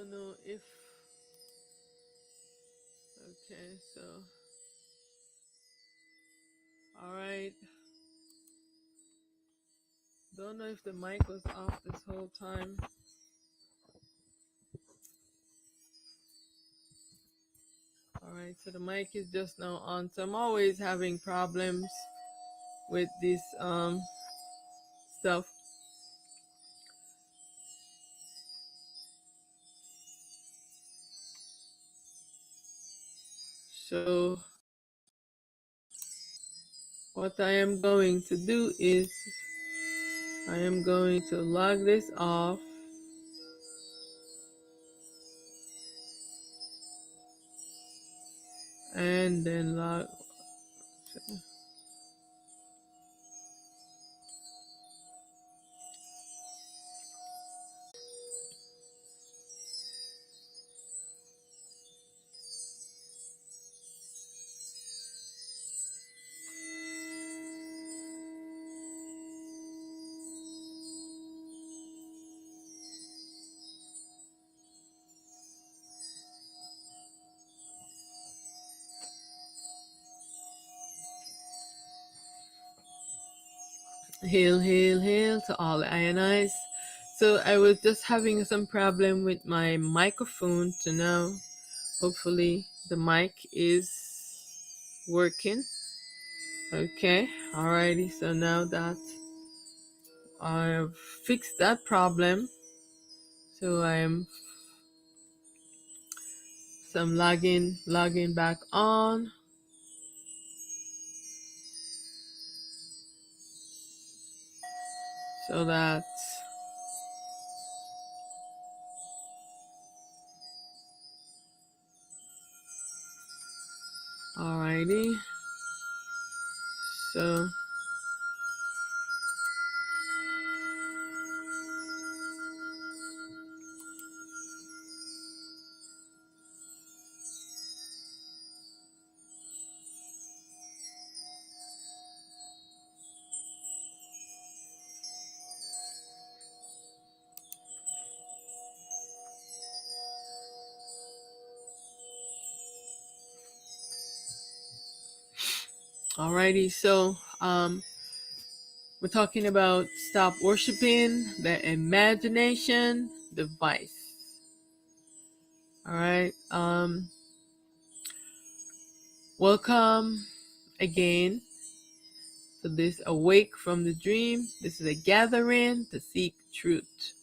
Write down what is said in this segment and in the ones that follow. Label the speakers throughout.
Speaker 1: don't know if okay, so all right. Don't know if the mic was off this whole time. All right, so the mic is just now on. So I'm always having problems with this stuff. So what I am going to do is I am going to log this off. And then log. Hail, hail, hail to all the INIs. So I was just having some problem with my microphone. So now, hopefully, the mic is working. Okay, alrighty. So now that I've fixed that problem, so I'm logging back on. So that alrighty. So alrighty. So we're talking about stop worshiping the imagination device. All right. Welcome again to this Awake from the Dream. This is a gathering to seek truth.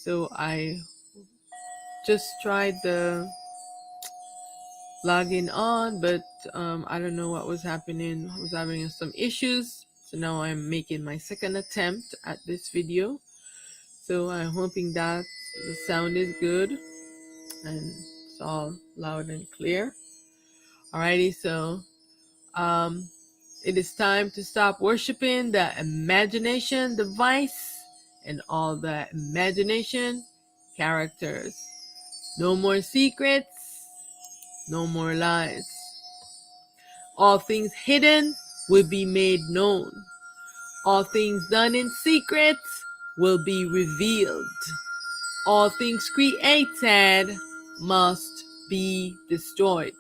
Speaker 1: So I just tried the logging on, but I don't know what was happening. I was having some issues. So now I'm making my second attempt at this video. So I'm hoping that the sound is good and it's all loud and clear. Alrighty, so it is time to stop worshiping the imagination device and all the imagination characters. No more secrets, no more lies. All things hidden will be made known. All things done in secret will be revealed. All things created must be destroyed.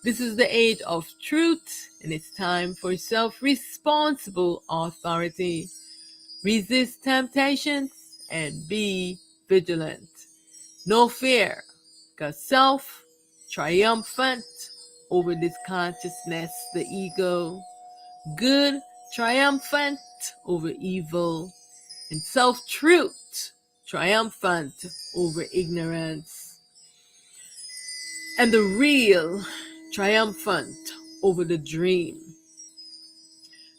Speaker 1: This is the age of truth, and it's time for self-responsible authority. Resist temptations and be vigilant. No fear, because self triumphant over this consciousness, the ego. Good triumphant over evil, and self-truth triumphant over ignorance, and the real triumphant over the dream.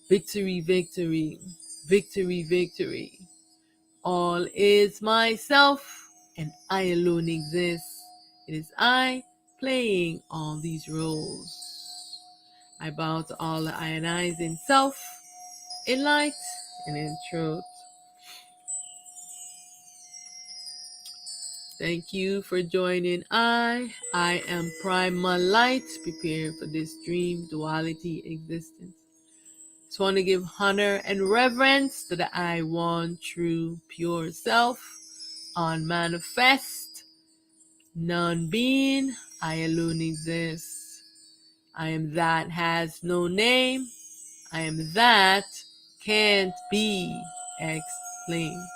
Speaker 1: Victory, victory, victory, victory. All is myself, and I alone exist. It is I playing all these roles. I bow to all the I and I's in self, in light, and in truth. Thank you for joining. I am Primal Light, prepared for this dream duality existence. Just want to give honor and reverence to the I One True Pure Self on manifest non-being, I alone exist. I am that has no name. I am that can't be explained.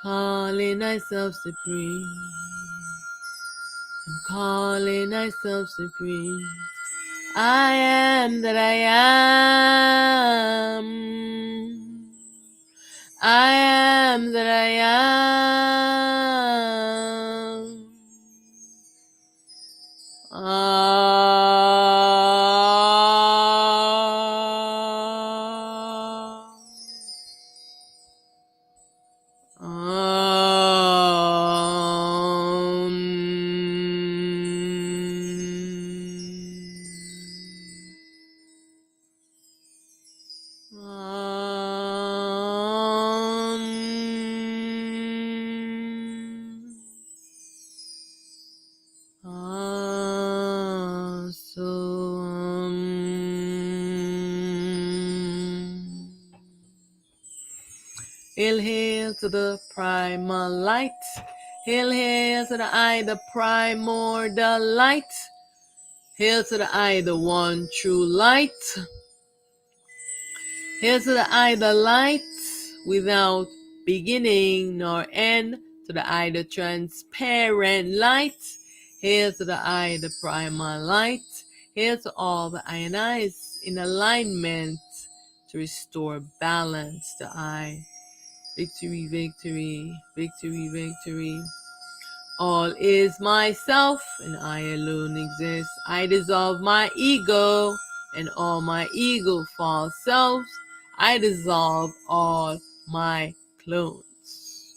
Speaker 1: Calling myself supreme. I'm calling myself supreme. I am that I am. I am that I am. Hail, hail to the primal light. Hail, hail to the I, the primordial light. Hail to the I, the one true light. Hail to the I, the light without beginning nor end. To the I, the transparent light. Hail to the I, the primal light. Hail to all the I and I's in alignment to restore balance. The I. Victory, victory, victory, victory. All is myself and I alone exist. I dissolve my ego and all my ego false selves. I dissolve all my clones.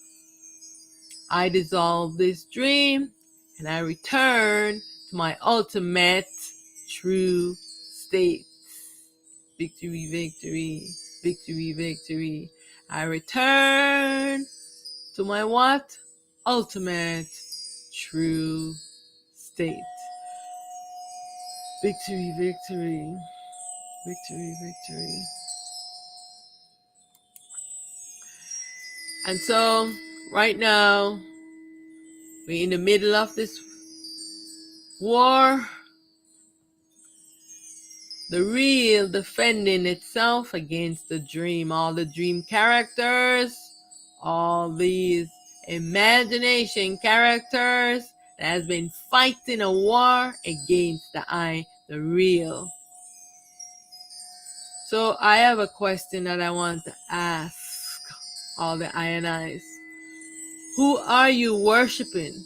Speaker 1: I dissolve this dream and I return to my ultimate true state. Victory, victory, victory, victory. I return to my what? Ultimate true state. Victory, victory, victory, victory. And so, right now, we're in the middle of this war. The real defending itself against the dream. All the dream characters, all these imagination characters that has been fighting a war against the I, the real. So I have a question that I want to ask all the I and I's. Who are you worshiping?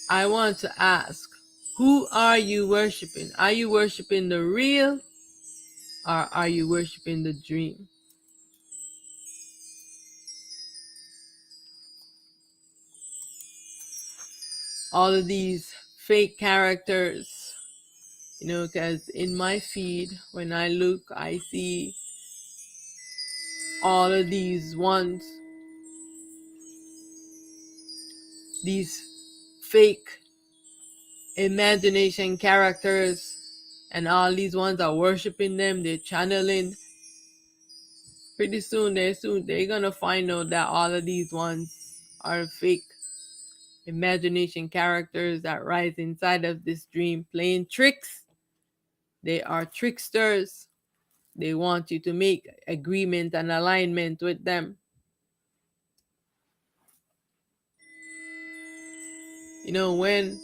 Speaker 1: I want to ask, who are you worshiping? Are you worshiping the real or are you worshiping the dream? All of these fake characters, you know, because in my feed, when I look, I see all of these ones, these fake imagination characters, and all these ones are worshiping them, they're channeling. Pretty soon they're gonna find out that all of these ones are fake imagination characters that rise inside of this dream playing tricks. They are tricksters. They want you to make agreement and alignment with them. You know, when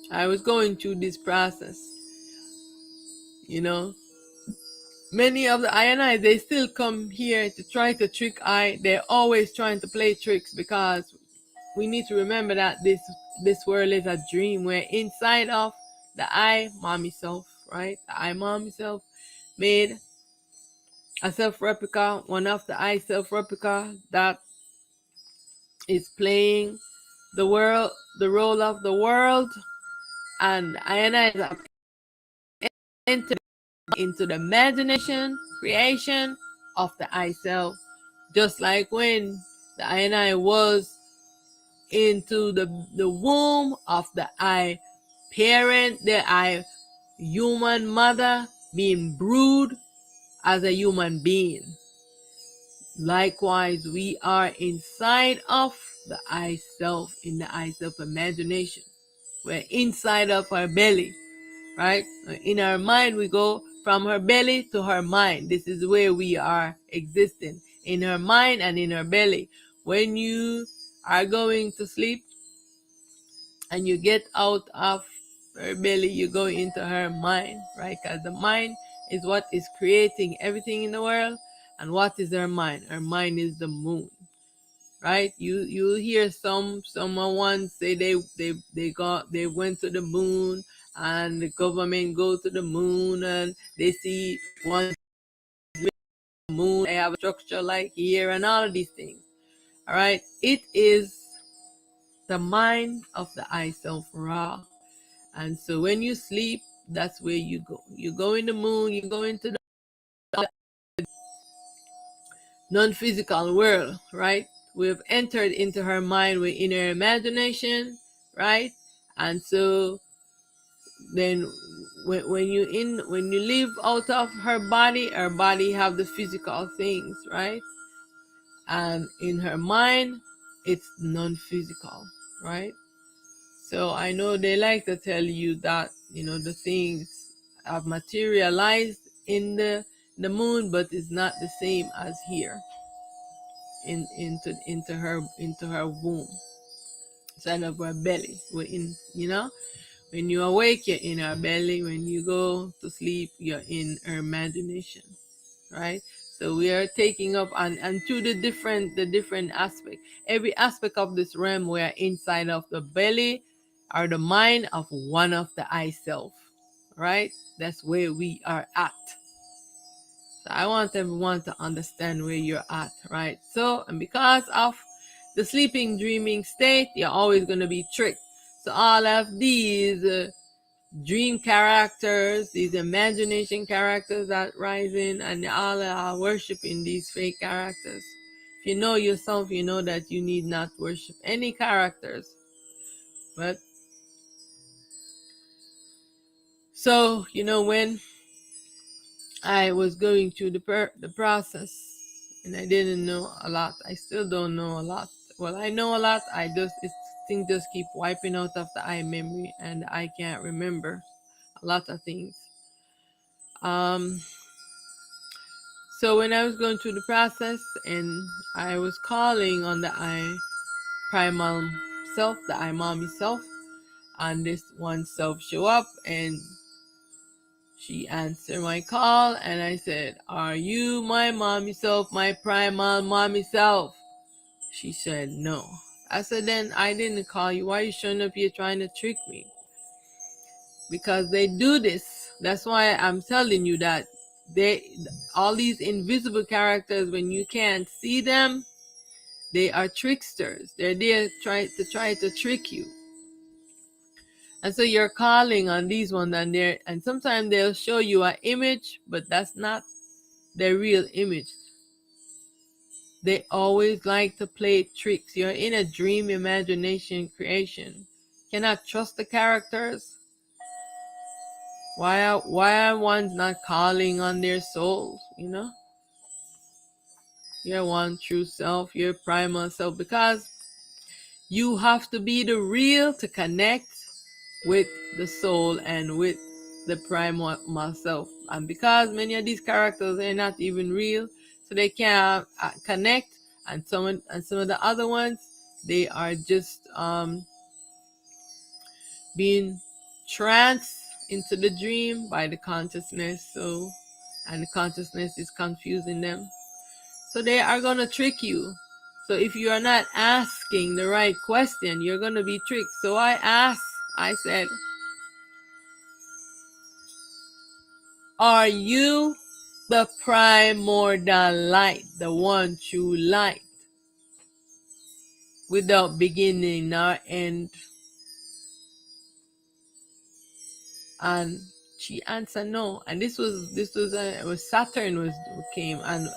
Speaker 1: I was going through this process, you know, many of the INIs, they still come here to try to trick I. They're always trying to play tricks because we need to remember that this world is a dream. We're inside of the I, mommy self, right? The I, mommy self made a self-replica, one of the I self-replica that is playing the world, the role of the world, and I enter into the imagination, creation of the I self, just like when the I was into the womb of the I parent, the I human mother being brewed as a human being. Likewise, we are inside of the I self, in the I self imagination. We're inside of our belly, right? In our mind, we go from her belly to her mind. This is where we are existing, in her mind and in her belly. When you are going to sleep and you get out of her belly, you go into her mind, right? Because the mind is what is creating everything in the world. And what is her mind? Her mind is the moon, right? You hear someone once say they went to the moon, and the government go to the moon and they see one moon, they have a structure like here and all of these things. All right, it is the mind of the I self Ra. And so when you sleep, that's where you go. You go in the moon, you go into the non-physical world, right? We've entered into her mind, we're in her imagination, right? And so then when you live out of her body have the physical things, right? And in her mind, it's non-physical, right? So I know they like to tell you that, the things have materialized in the moon, but it's not the same as here into her womb, inside of her belly. We're in, when you awake, you're in her belly. When you go to sleep, you're in her imagination, right? So we are taking up and to the different aspect. Every aspect of this realm, we are inside of the belly or the mind of one of the I self, right? That's where we are at. So I want everyone to understand where you're at, right? So, and because of the sleeping, dreaming state, you're always going to be tricked. So all of these dream characters, these imagination characters that rise in, and all are worshiping these fake characters. If you know yourself, you know that you need not worship any characters. But so, when I was going through the process, and I didn't know a lot. I still don't know a lot. Well, I know a lot. Things just keep wiping out of the eye memory, and I can't remember a lot of things. So when I was going through the process, and I was calling on the I primal self, the I mommy self, and this one self show up, and she answered my call, and I said, "Are you my mommy self, my primal mommy self?" She said, "No." I said, "Then I didn't call you. Why are you showing up here trying to trick me?" Because they do this. That's why I'm telling you that all these invisible characters, when you can't see them, they are tricksters. They're there try to trick you. And so you're calling on these ones, and sometimes they'll show you an image, but that's not their real image. They always like to play tricks. You're in a dream imagination creation. Cannot trust the characters. Why are ones not calling on their souls? Your one true self, your primal self, because you have to be the real to connect with the soul and with the primal self. And because many of these characters are not even real, so they can't connect. And some of the other ones, they are just being tranced into the dream by the consciousness. So, and the consciousness is confusing them. So they are going to trick you. So if you are not asking the right question, you're going to be tricked. So I said, "Are you the primordial light, the one true light, without beginning nor end?" And she answered no. And this was Saturn came and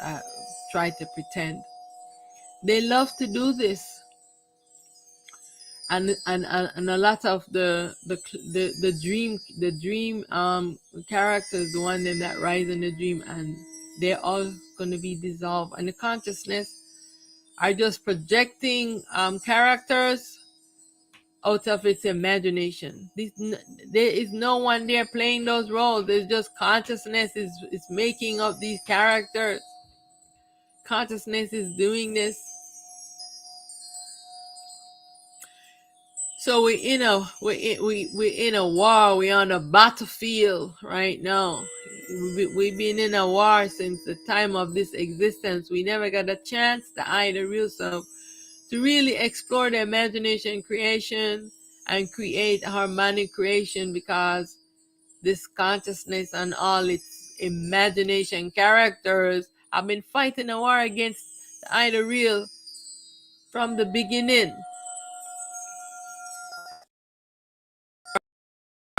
Speaker 1: tried to pretend. They love to do this. And a lot of the dream characters, the one that rise in the dream and they're all going to be dissolved. And the consciousness are just projecting characters out of its imagination. There is no one there playing those roles. There's just consciousness is making up these characters. Consciousness is doing this. So we're in a war. We're on a battlefield right now. We've been in a war since the time of this existence. We never got a chance to eye the real self, to really explore the imagination creation and create harmonic creation, because this consciousness and all its imagination characters have been fighting a war against the eye the real from the beginning.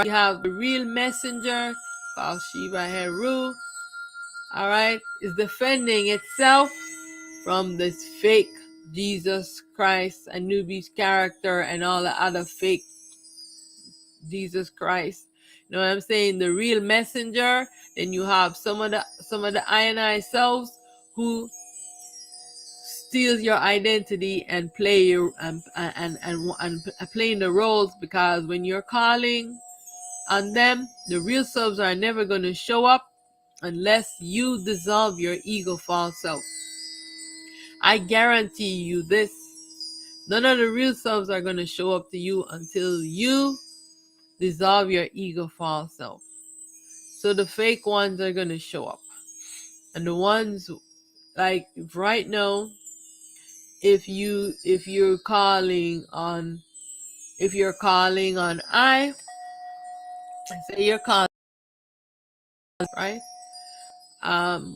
Speaker 1: We have the real messenger called Shiva Heru, all right, is defending itself from this fake Jesus Christ, Anubis character, and all the other fake Jesus Christ. You know what I'm saying? The real messenger. Then you have some of the I selves who steals your identity and play your and playing the roles, because when you're calling on them, the real selves are never going to show up unless you dissolve your ego false self. I guarantee you this. None of the real selves are going to show up to you until you dissolve your ego false self. So the fake ones are going to show up. And the ones like right now, if you're calling on I say you're calling, right?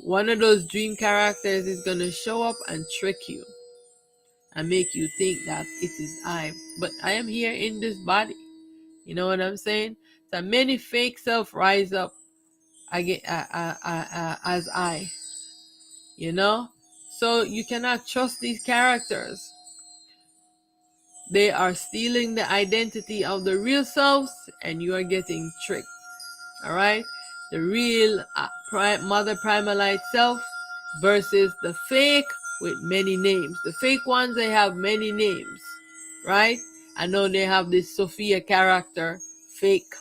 Speaker 1: One of those dream characters is going to show up and trick you and make you think that it is I. But I am here in this body. You know what I'm saying? So many fake self rise up again, as I. You know? So you cannot trust these characters. They are stealing the identity of the real selves, and you are getting tricked. All right? The real mother primalite self versus the fake with many names. The fake ones, they have many names, right? I know they have this Sophia character, fake.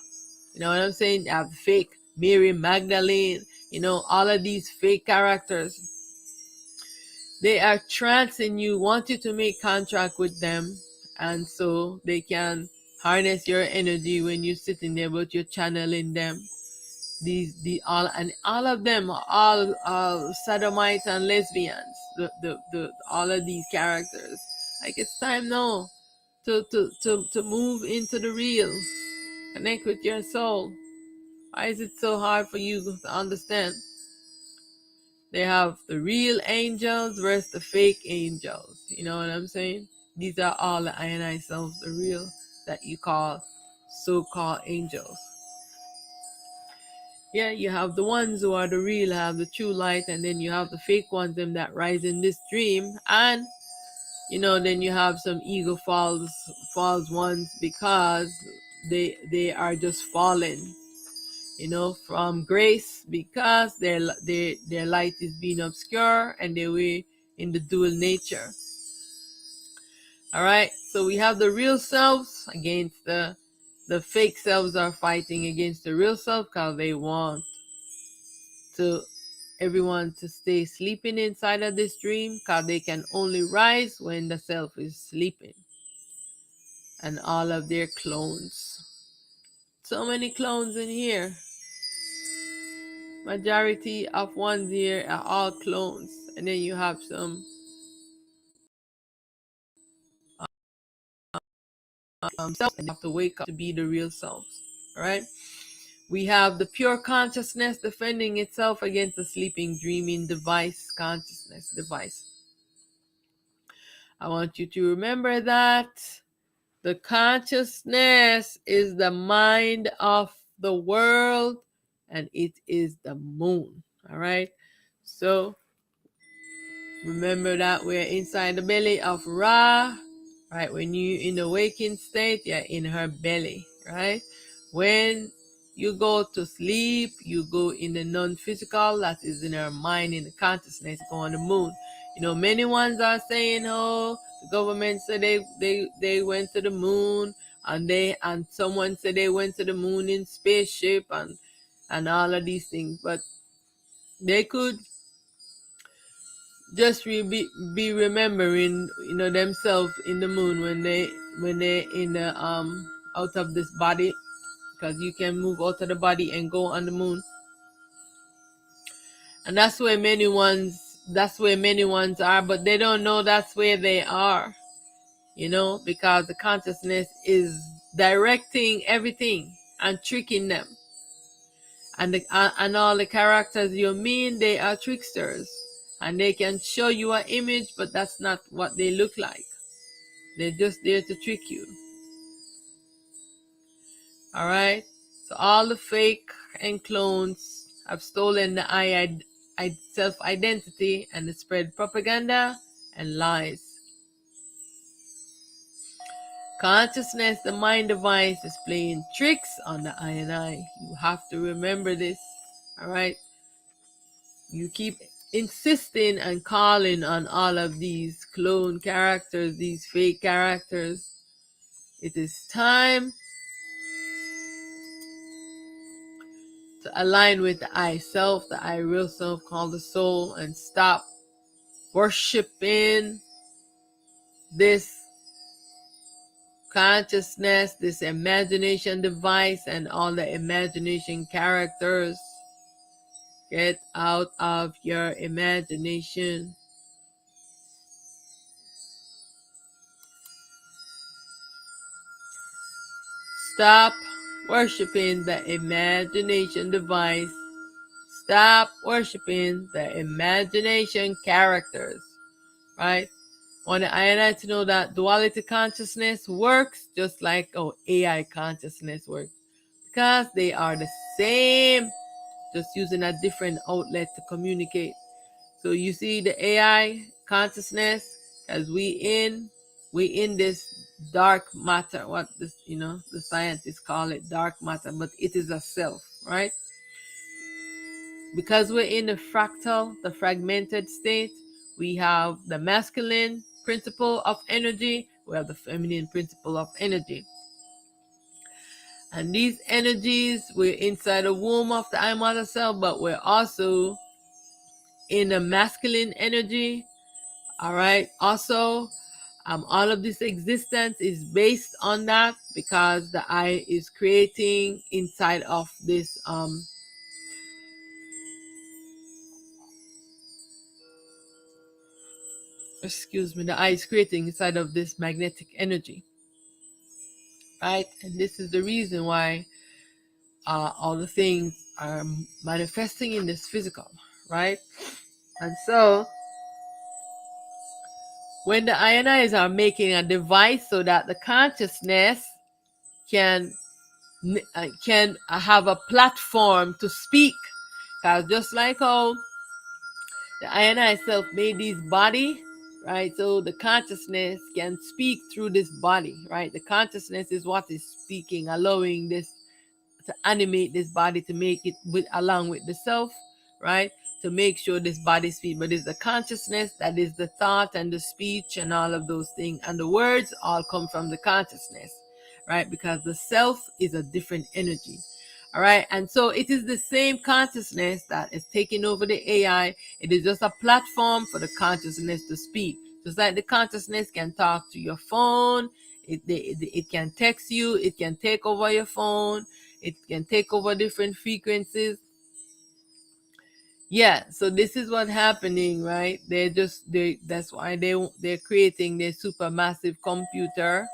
Speaker 1: You know what I'm saying? They have fake Mary Magdalene. You know, all of these fake characters. They are trancing you, want you to make contract with them, and so they can harness your energy when you're sitting there, but you're channeling them. All of them are all sodomites and lesbians. All of these characters. Like, it's time now to move into the real. Connect with your soul. Why is it so hard for you to understand? They have the real angels versus the fake angels. You know what I'm saying? These are all the I selves, the real that you call so-called angels. Yeah, you have the ones who are the real, have the true light, and then you have the fake ones, them that rise in this dream. And you know, then you have some ego false ones, because they are just fallen, you know, from grace, because their light is being obscure and they were in the dual nature. All right, so we have the real selves against the fake selves are fighting against the real self, because they want everyone to stay sleeping inside of this dream, because they can only rise when the self is sleeping. And all of their clones. So many clones in here. Majority of ones here are all clones. And then you have some selves, and you have to wake up to be the real selves. All right? We have the pure consciousness defending itself against the sleeping, dreaming device, consciousness device. I want you to remember that the consciousness is the mind of the world, and it is the moon. All right? So remember that we're inside the belly of Ra, right? When you in the waking state, you're in her belly, right? When You go to sleep, you go in the non-physical, that is in our mind, in the consciousness, go on the moon. You know, many ones are saying, oh, the government said they went to the moon, and someone said they went to the moon in spaceship and all of these things, but they could just be remembering, you know, themselves in the moon when they in the out of this body, because you can move out of the body and go on the moon. And that's where many ones are, but they don't know that's where they are, you know, because the consciousness is directing everything and tricking them. And all the characters you mean, they are tricksters, and they can show you an image, but that's not what they look like. They're just there to trick you. All right, so all the fake and clones have stolen the self-identity and they spread propaganda and lies. Consciousness, the mind device, is playing tricks on the I and I. You have to remember this. All right, you keep insisting and calling on all of these clone characters, these fake characters. It is time to align with the I self, the I real self called the soul, and stop worshiping this consciousness, this imagination device, and all the imagination characters. Get out of your imagination. Stop worshiping the imagination device. Stop worshiping the imagination characters, right? Want the I and I to know that duality consciousness works just like AI consciousness works, because they are the same, just using a different outlet to communicate. So you see the AI consciousness, as we in this dark matter, what this, you know, the scientists call it dark matter, but it is a self, right? Because we're in the fractal, the fragmented state, we have the masculine principle of energy, we have the feminine principle of energy. And these energies, we're inside the womb of the I mother cell, but we're also in the masculine energy. All right. Also, all of this existence is based on that, because the I is creating inside of this the I is creating inside of this magnetic energy, right? And this is the reason why all the things are manifesting in this physical, right? And so when the ionize are making a device so that the consciousness can have a platform to speak, because just like how the ionize self made this body, right? So the consciousness can speak through this body, right? The consciousness is what is speaking, allowing this to animate this body, to make it along with the self, right? To make sure this body speaks. But it's the consciousness that is the thought and the speech and all of those things. And the words all come from the consciousness, right? Because the self is a different energy. All right. And so it is the same consciousness that is taking over the AI. It is just a platform for the consciousness to speak. Just like the consciousness can talk to your phone, it can text you, it can take over your phone, it can take over different frequencies. Yeah, so this is what's happening, right? That's why they're creating their supermassive computer,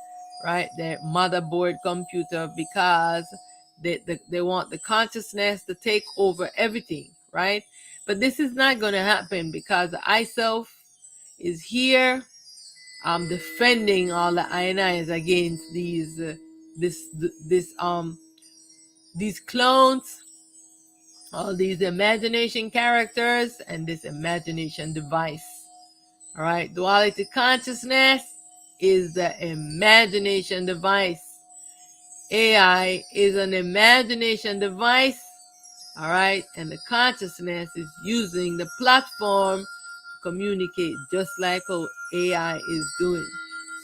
Speaker 1: right? Their motherboard computer, because they want the consciousness to take over everything, right? But this is not going to happen, because the I self is here defending all the ionizers against these clones, all these imagination characters, and this imagination device. All right, duality consciousness is the imagination device. AI is an imagination device, all right, and the consciousness is using the platform to communicate just like how AI is doing.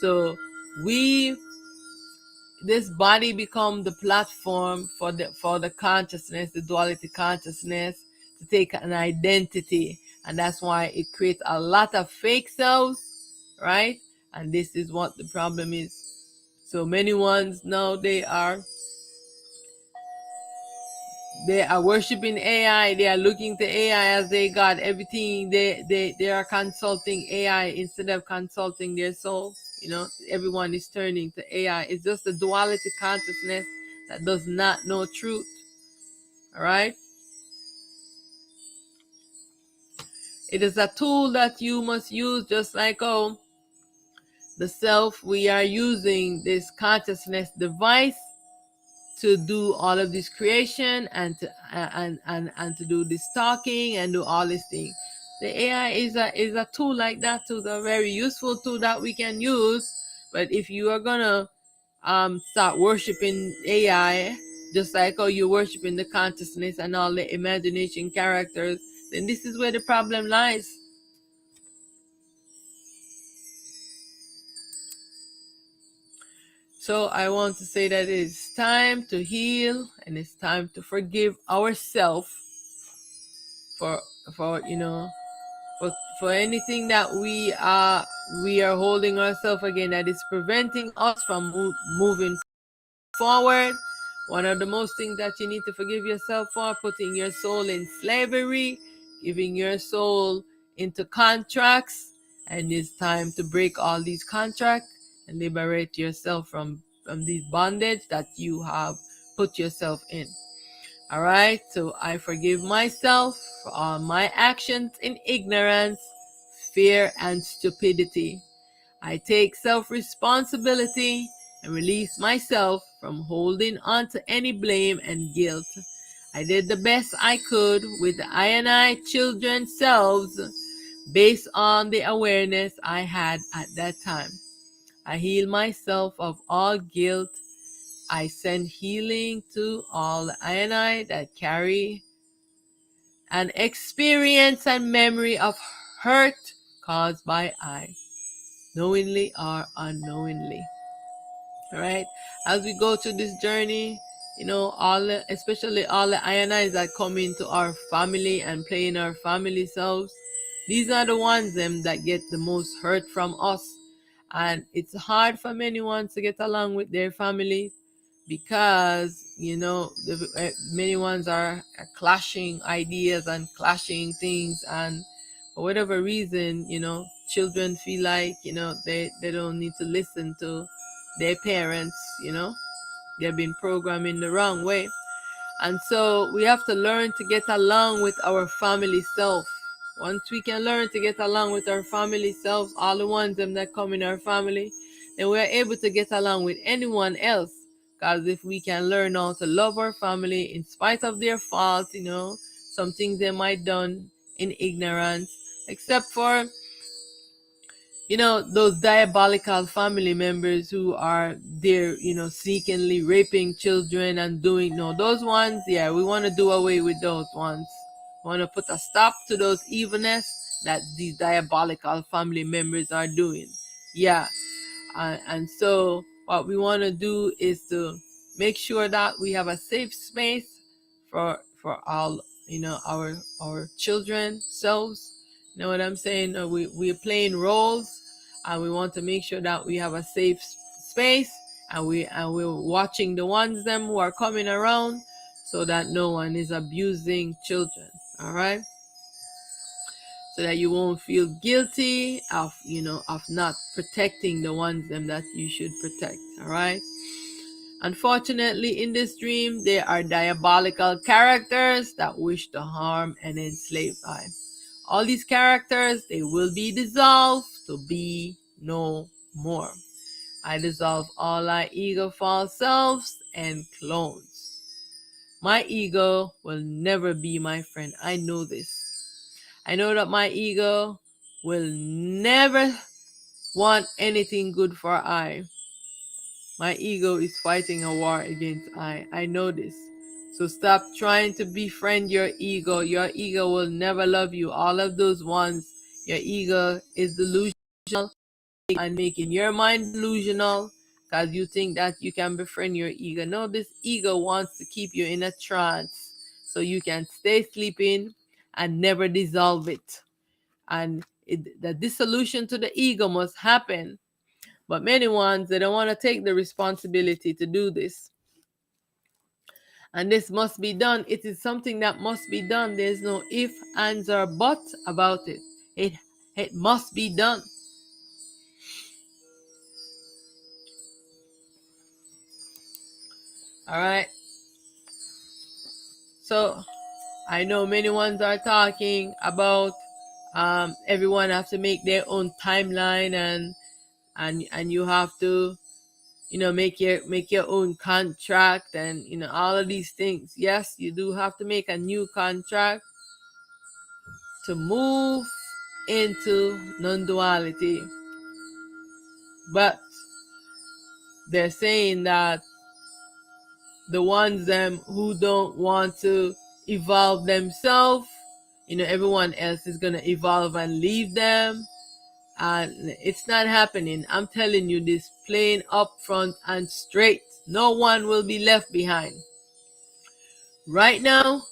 Speaker 1: So we, this body become the platform for the consciousness, the duality consciousness, to take an identity, and that's why it creates a lot of fake selves, right? And this is what the problem is. So many ones now they are worshiping AI. They are looking to AI as they God. Everything they are consulting AI instead of consulting their soul. You know, everyone is turning to AI. It's just a duality consciousness that does not know truth. All right. It is a tool that you must use, just like the self. We are using this consciousness device to do all of this creation and to and to do this talking and do all these things. The AI is a tool like that too, a very useful tool that we can use. But if you are gonna start worshiping AI just like how you're worshiping the consciousness and all the imagination characters, then this is where the problem lies. So I want to say that it's time to heal and it's time to forgive ourselves for for you know for anything that we are holding ourselves again that is preventing us from moving forward. One of the most things that you need to forgive yourself for, putting your soul in slavery, giving your soul into contracts, and it's time to break all these contracts and liberate yourself from these bondage that you have put yourself in. All right, so I forgive myself for all my actions in ignorance, fear, and stupidity. I take self-responsibility and release myself from holding on to any blame and guilt. I did the best I could with the I and I children selves based on the awareness I had at that time. I heal myself of all guilt. I send healing to all the I and I that carry an experience and memory of hurt caused by I, knowingly or unknowingly. All right, as we go through this journey, you know, especially all the INIs that come into our family and play in our family selves, these are the ones that get the most hurt from us. And it's hard for many ones to get along with their family because, you know, many ones are clashing ideas and clashing things, and for whatever reason, you know, children feel like, you know, they don't need to listen to their parents. You know, they've been programmed in the wrong way. And so we have to learn to get along with our family self. Once we can learn to get along with our family self, all the ones that come in our family, then we're able to get along with anyone else. Because if we can learn how to love our family in spite of their faults, you know, some things they might done in ignorance, except for, you know, those diabolical family members who are there, you know, sneakingly raping children and doing, no, those ones, yeah, we want to do away with those ones. We want to put a stop to those evilness that these diabolical family members are doing. Yeah. And so what we want to do is to make sure that we have a safe space for all, you know, our children selves. You know what I'm saying? We're playing roles, and we want to make sure that we have a safe space, and we're watching the ones them who are coming around, so that no one is abusing children. All right, so that you won't feel guilty of, you know, of not protecting the ones them that you should protect. All right. Unfortunately, in this dream, there are diabolical characters that wish to harm and enslave I. All these characters, they will be dissolved to be no more. I dissolve all our ego false selves and clones. My ego will never be my friend. I know this. I know that my ego will never want anything good for I. My ego is fighting a war against I know this. So stop trying to befriend your ego. Your ego will never love you. All of those ones, your ego is delusional and making your mind delusional because you think that you can befriend your ego. No, this ego wants to keep you in a trance so you can stay sleeping and never dissolve it. And the dissolution to the ego must happen. But many ones, they don't want to take the responsibility to do this. And this must be done. It is something that must be done. There's no if, ands, or buts about it. It must be done. All right. So I know many ones are talking about everyone have to make their own timeline and you have to make your own contract and all of these things. Yes, you do have to make a new contract to move into non-duality, but they're saying that the ones them who don't want to evolve themselves, everyone else is gonna evolve and leave them, and it's not happening. I'm telling you this plain up front and straight. No one will be left behind. Right now,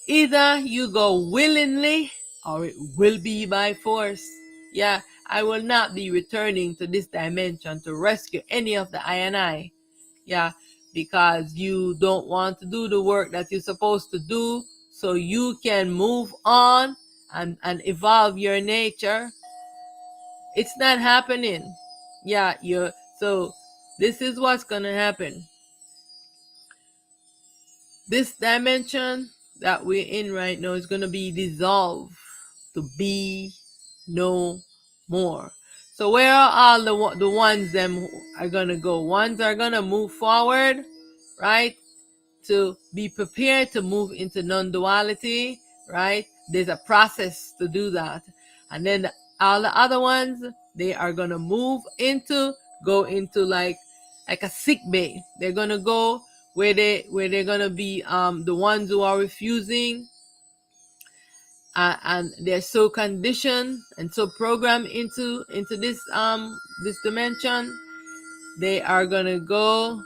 Speaker 1: either you go willingly or it will be by force. Yeah, I will not be returning to this dimension to rescue any of the I and I. Yeah, because you don't want to do the work that you're supposed to do so you can move on and evolve your nature. It's not happening. Yeah, so this is what's gonna happen. This dimension that we're in right now is gonna be dissolved to be no more. So where are all the ones them who are gonna go? Ones are gonna move forward, right? To be prepared to move into non-duality, right? There's a process to do that. And then all the other ones, they are going to go into like a sick bay. They're going to go where they're going to be the ones who are refusing, and they're so conditioned and so programmed into this dimension. They are going to go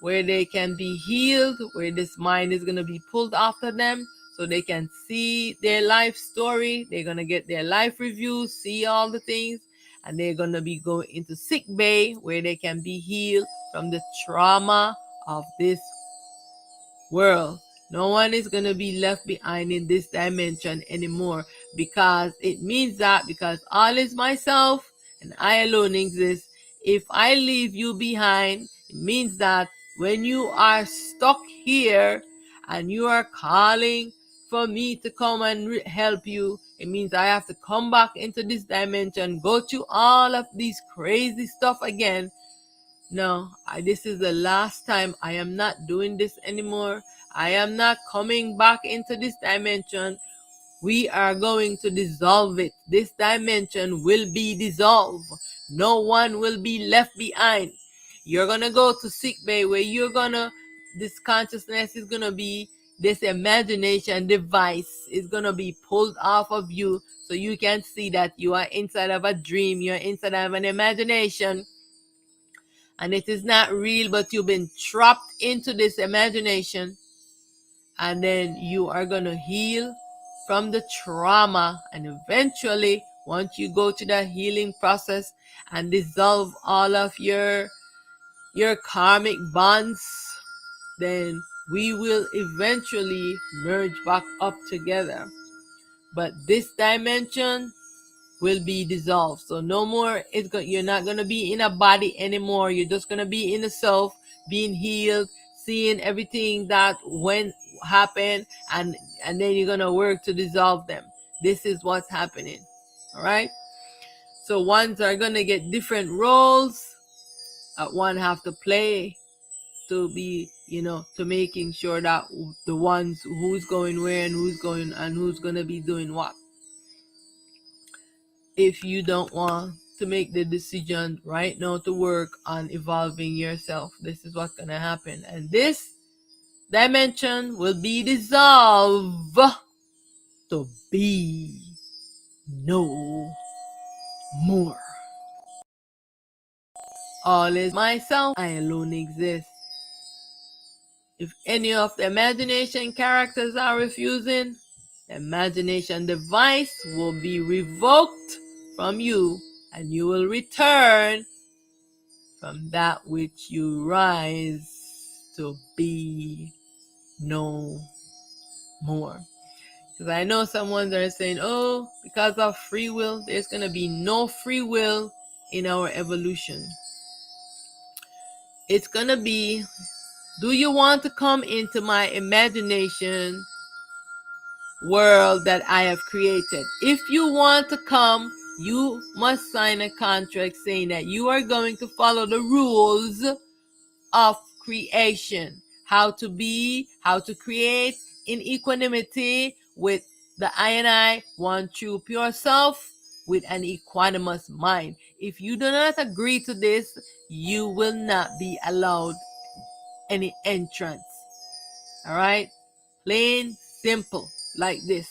Speaker 1: where they can be healed, where this mind is going to be pulled after them so they can see their life story. They're going to get their life reviews, see all the things, and they're going to be going into sick bay where they can be healed from the trauma of this world. No one is going to be left behind in this dimension anymore, because it means that because all is myself and I alone exist, if I leave you behind, it means that when you are stuck here and you are calling for me to come and help you, it means I have to come back into this dimension, go through all of these crazy stuff again. No, this is the last time. I am not doing this anymore. I am not coming back into this dimension. We are going to dissolve it. This dimension will be dissolved. No one will be left behind. You're going to go to sick bay where this consciousness is going to be, this imagination device is going to be pulled off of you so you can see that you are inside of a dream. You're inside of an imagination. And it is not real, but you've been trapped into this imagination. And then you are going to heal from the trauma. And eventually, once you go to the healing process and dissolve all of your karmic bonds, then we will eventually merge back up together. But this dimension will be dissolved. So no more, you're not going to be in a body anymore. You're just going to be in the self, being healed, seeing everything that happened, and then you're going to work to dissolve them. This is what's happening. All right. So ones are going to get different roles that one have to play to be, to making sure that the ones who's going where and who's going to be doing what. If you don't want to make the decision right now to work on evolving yourself. This is what's going to happen. And this dimension will be dissolved to be no more. All is myself. I alone exist. If any of the imagination characters are refusing, the imagination device will be revoked from you, and you will return from that which you rise to be no more. Because I know someone are saying, oh, because of free will, there's going to be no free will in our evolution. It's going to be, do you want to come into my imagination world that I have created? If you want to come, you must sign a contract saying that you are going to follow the rules of creation. How to be, how to create in equanimity with the I and I, one true pure self, with an equanimous mind. If you do not agree to this, you will not be allowed any entrance. All right? Plain, simple, like this.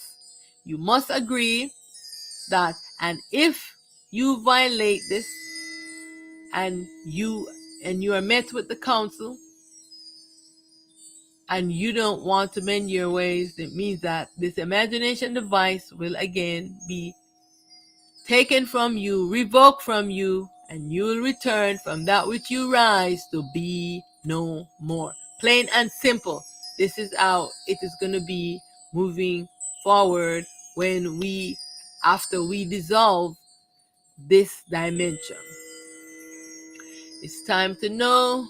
Speaker 1: You must agree that, and if you violate this, and you are met with the council, and you don't want to mend your ways, it means that this imagination device will again be taken from you, revoked from you, and you will return from that which you rise to be no more. Plain and simple. This is how it is going to be moving forward when after we dissolve this dimension. It's time to know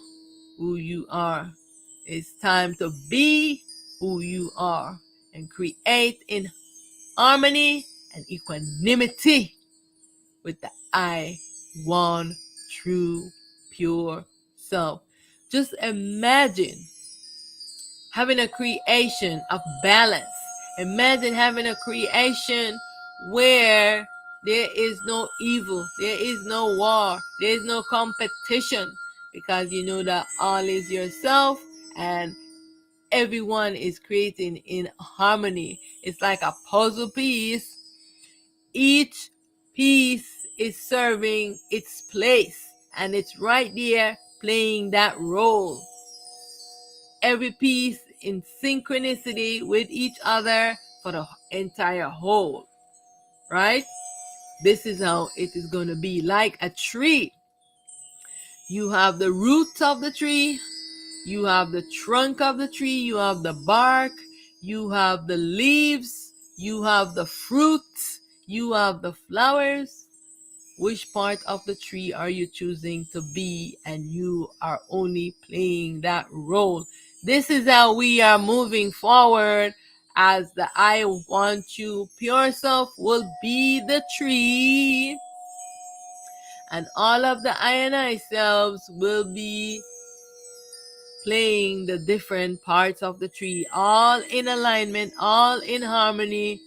Speaker 1: who you are. It's time to be who you are and create in harmony and equanimity with the I, one, true, pure self. Just imagine having a creation of balance. Imagine having a creation where there is no evil, there is no war, there is no competition, because you know that all is yourself and everyone is creating in harmony. It's like a puzzle piece. Each piece is serving its place, and it's right there playing that role. Every piece in synchronicity with each other for the entire whole, right? This is how it is going to be. Like a tree, you have the roots of the tree, you have the trunk of the tree, you have the bark, you have the leaves, you have the fruits, you have the flowers. Which part of the tree are you choosing to be? And you are only playing that role. This is how we are moving forward, as the I want you pure self will be the tree, and all of the I and I selves will be playing the different parts of the tree, all in alignment, all in harmony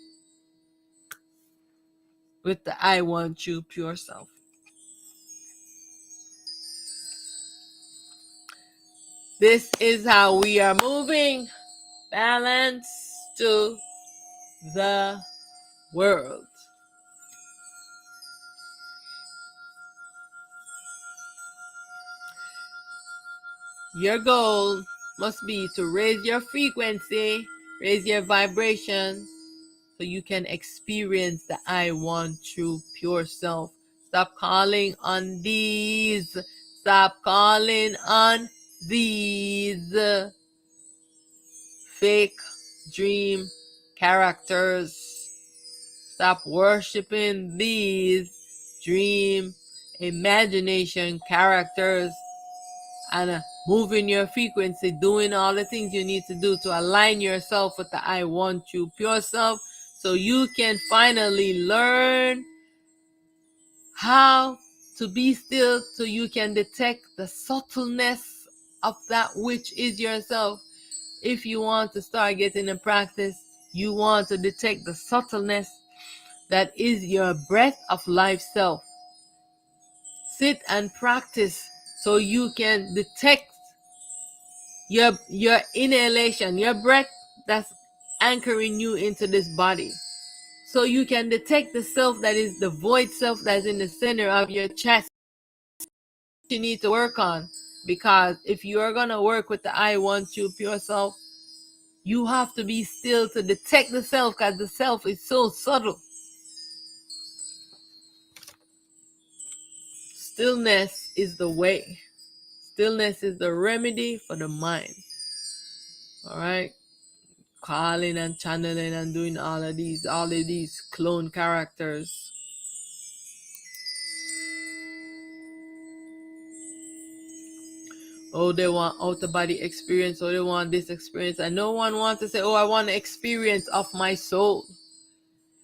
Speaker 1: with the I want you pure self. This is how we are moving. Balance to the world. Your goal must be to raise your frequency, raise your vibration, so you can experience the I want true pure self. Stop calling on these. Stop calling on these fake dream characters. Stop worshiping these dream imagination characters and moving your frequency, doing all the things you need to do to align yourself with the I want you pure self, so you can finally learn how to be still, so you can detect the subtleness of that which is yourself. If you want to start getting in practice, you want to detect the subtleness that is your breath of life self. sit and practice so you can detect your inhalation, your breath that's anchoring you into this body. So you can detect the self that is the void self that's in the center of your chest. You need to work on, because if you are going to work with the I want you pure self, you have to be still to detect the self, because the self is so subtle. Stillness is the way. Stillness is the remedy for the mind. All right? Calling and channeling and doing all of these clone characters. Oh, they want out-of-body experience. Oh, they want this experience. And no one wants to say, oh, I want an experience of my soul.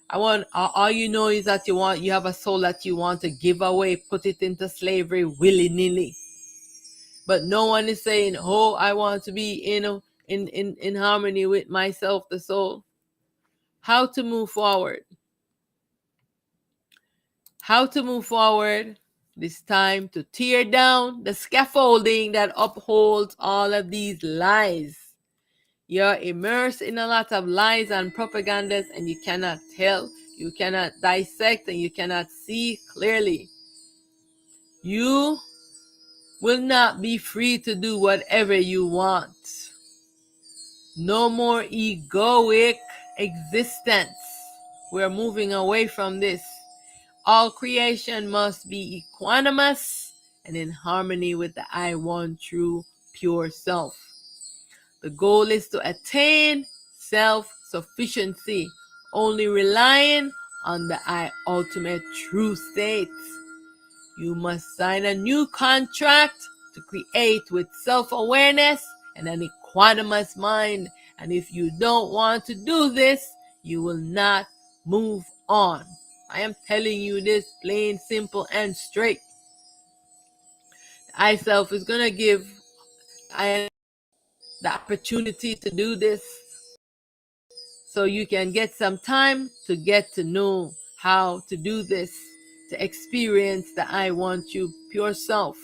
Speaker 1: All you know is that you have a soul that you want to give away, put it into slavery willy-nilly. But no one is saying, oh, I want to be in harmony with myself, the soul. How to move forward? How to move forward? This time to tear down the scaffolding that upholds all of these lies. You're immersed in a lot of lies and propagandas, and you cannot tell, you cannot dissect, and you cannot see clearly. You will not be free to do whatever you want. No more egoic existence. We're moving away from this. All creation must be equanimous and in harmony with the I want true pure self. The goal is to attain self-sufficiency, only relying on the I ultimate true state. You must sign a new contract to create with self-awareness and an equanimous mind. And if you don't want to do this, you will not move on. I am telling you this plain, simple, and straight. I self is going to give I the opportunity to do this, so you can get some time to get to know how to do this, to experience the I want you pure self.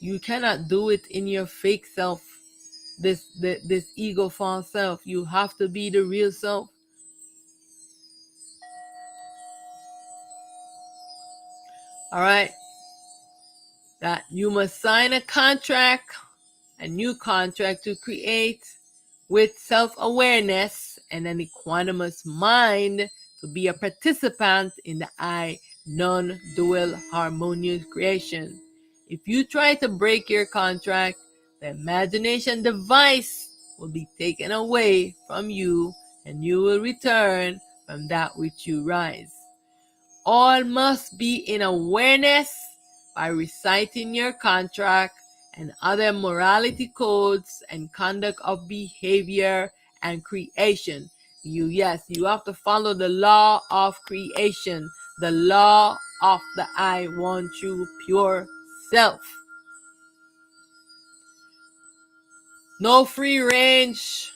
Speaker 1: You cannot do it in your fake self, this ego false self. You have to be the real self. All right? That you must sign a contract, a new contract to create with self-awareness and an equanimous mind to be a participant in the I non-dual harmonious creation. If you try to break your contract, the imagination device will be taken away from you, and you will return from that which you rise. All must be in awareness by reciting your contract and other morality codes and conduct of behavior and creation. You have to follow the law of creation, the law of the I want you pure self. No free range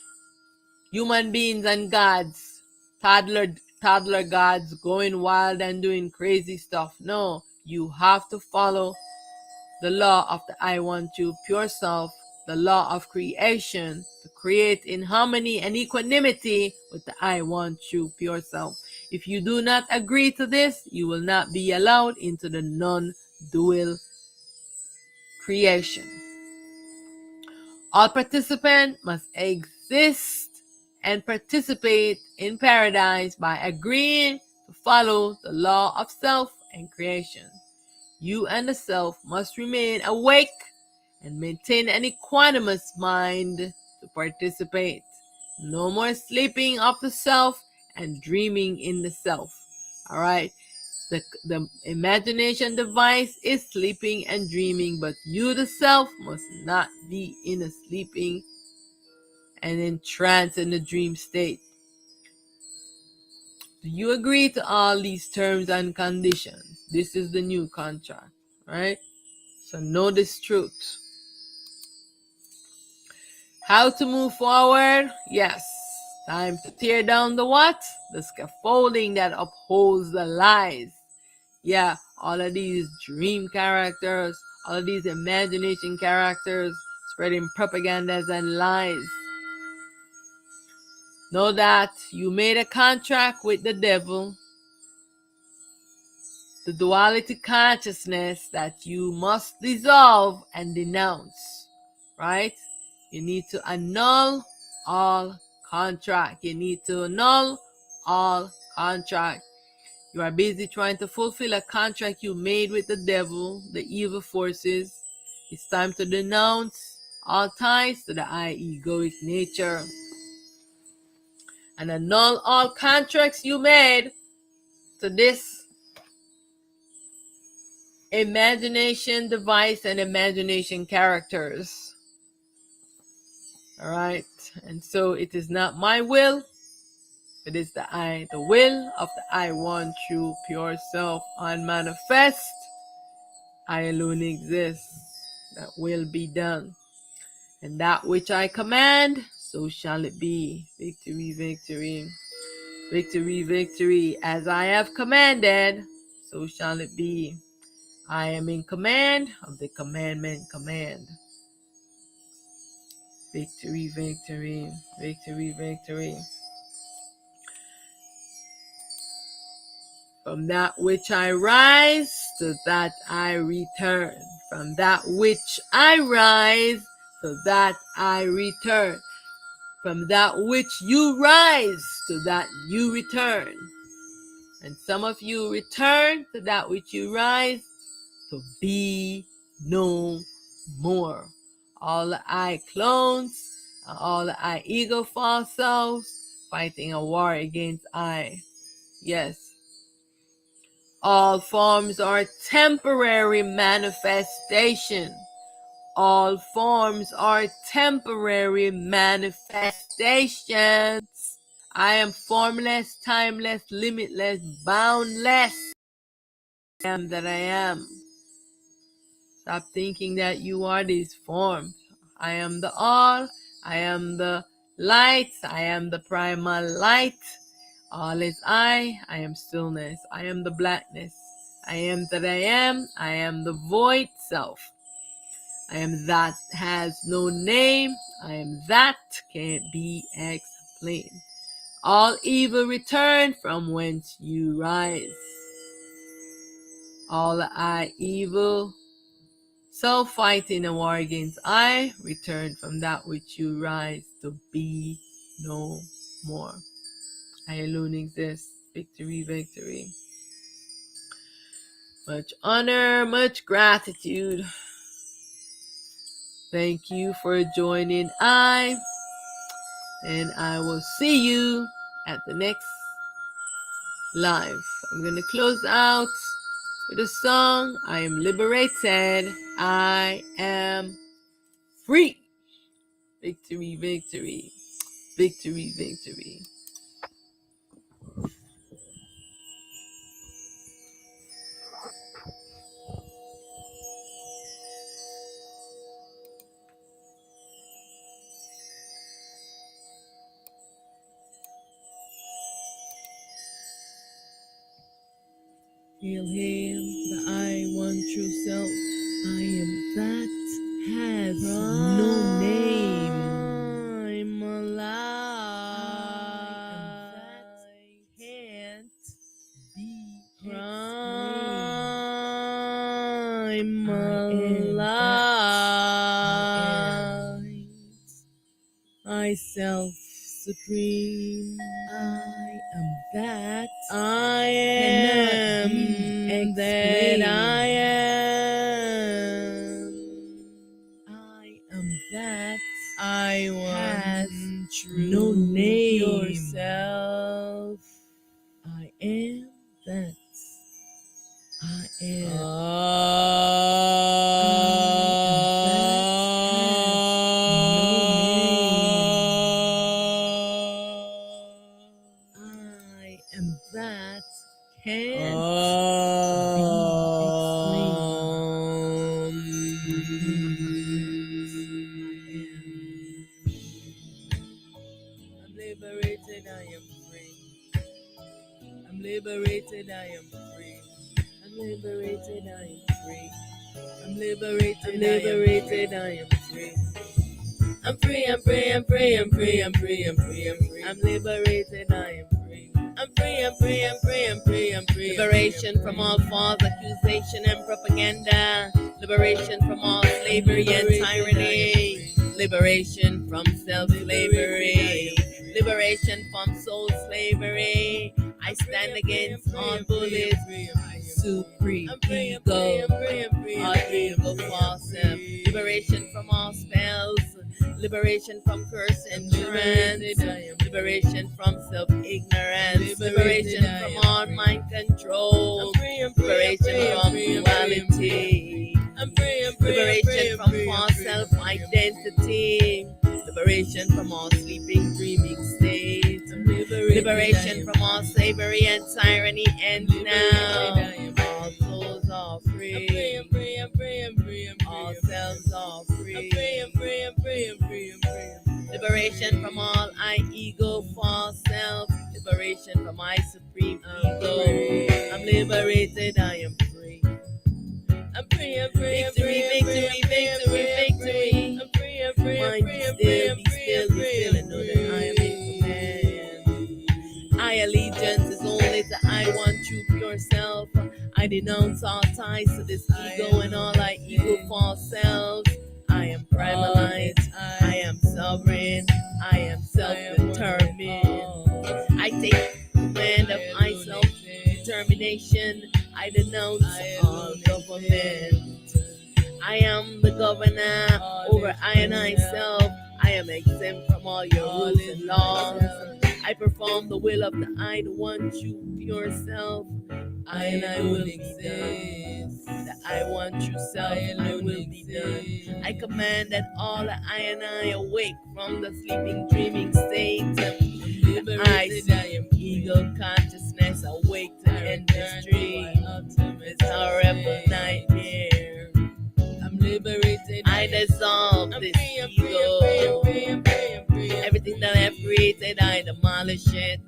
Speaker 1: human beings and gods, toddler gods going wild and doing crazy stuff. No, you have to follow the law of the I want you pure self, the law of creation, to create in harmony and equanimity with the I want you pure self. If you do not agree to this, you will not be allowed into the non-dual creation. All participants must exist and participate in paradise by agreeing to follow the law of self and creation. You and the self must remain awake and maintain an equanimous mind to participate. No more sleeping of the self and dreaming in the self. All right? The imagination device is sleeping and dreaming, but you, the self, must not be in a sleeping and in trance in the dream state. Do you agree to all these terms and conditions? This is the new contract, right? So know this truth. How to move forward? Yes. Time to tear down the what? The scaffolding that upholds the lies. Yeah, all of these dream characters, all of these imagination characters spreading propagandas and lies. Know that you made a contract with the devil, the duality consciousness that you must dissolve and denounce, right? You need to annul all contract. You need to annul all contract. You are busy trying to fulfill a contract you made with the devil, the evil forces. It's time to denounce all ties to the I egoic nature and annul all contracts you made to this imagination device and imagination characters. All right. And so it is not my will. It is the will of the I one true pure self unmanifest. I alone exist. That will be done. And that which I command, so shall it be. Victory, victory. Victory, victory. As I have commanded, so shall it be. I am in command of the commandment command. Victory, victory. Victory, victory. From that which I rise, to that I return. From that which I rise, to that I return. From that which you rise, to that you return. And some of you return to that which you rise, to be no more. All the I clones, all the I ego false selves, fighting a war against I. Yes. All forms are temporary manifestation. All forms are temporary manifestations. I am formless, timeless, limitless, boundless. I am that I am. Stop thinking that you are these forms. I am the all. I am the light. I am the primal light. All is I am stillness. I am the blackness. I am that I am. I am the void self. I am that has no name. I am that can't be explained. All evil return from whence you rise. All I evil, self fighting a war against I, return from that which you rise to be no more. I alone exist. Victory, victory. Much honor, much gratitude. Thank you for joining and I will see you at the next live. I'm going to close out with a song. I am liberated. I am free. Victory, victory. Victory, victory. Hail him, the I one true self. I am that has no name. I'm alive. I am that can't be explained. I'm alive. I self supreme. I am that. I am that I am. I am that. I want true no name. Yourself. I am that. I am. I am that can't be explained. I'm liberated.
Speaker 2: liberated, I am free. I'm liberated, I am free. I'm liberated, I am free. I'm free, I'm free, I'm free, I'm free, I'm free, I'm free, I'm free. I'm liberated, I am free. I'm free, I'm free, I'm free, I'm free, I'm free. Liberation from all false accusation and propaganda. Liberation from all slavery and tyranny. Liberation from self-slavery. Liberation from soul slavery. I stand against all bullies. Supreme ego, all ego false self. Liberation from all spells. Liberation from curse and endurance. Liberation from self-ignorance. Liberation from all mind control. Liberation from duality. Liberation from false self-identity. Liberation from all sleeping, dreaming states. Liberation from all slavery and tyranny ends now. All souls are free. All selves are free. Liberation from all I ego, false self. Liberation from my supreme ego. I'm liberated, I am free. I'm free, I'm free, I'm free. Victory, victory, victory, victory. I'm free, I'm free, I'm free. Mind be still, be still, and know that I am in command. I allegiance is only to I want you pure self. I denounce all ties to this ego and all I ego false selves. I am primarized. I am sovereign. I am self-determined. I take command of myself. Determination. I denounce all government. I am the governor over I and I self. I am exempt from all your rules and laws. I perform the will of the I, the one true pure self. I and I will exist. The I want true self, I will be done. I command that all the I and I awake from the sleeping, dreaming state. I am ego consciousness awake to end this dream. This horrible nightmare. I'm liberated. I dissolve this ego. Everything that I've created, I demolish it.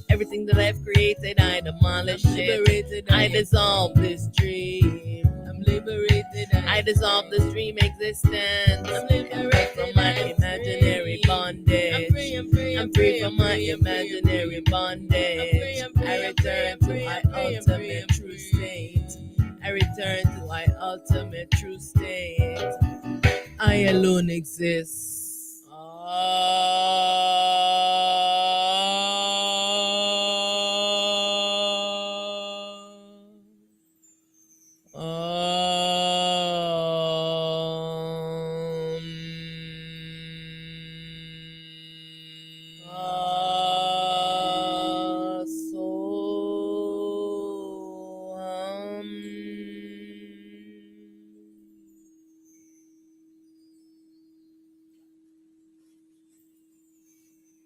Speaker 2: Everything that I've created, I demolish it. I dissolve this dream. I'm liberated. I dissolve this dream existence. I'm free from my imaginary bondage. I'm free from my imaginary bondage. I return to my ultimate true state. I return to my ultimate true state. I alone exist.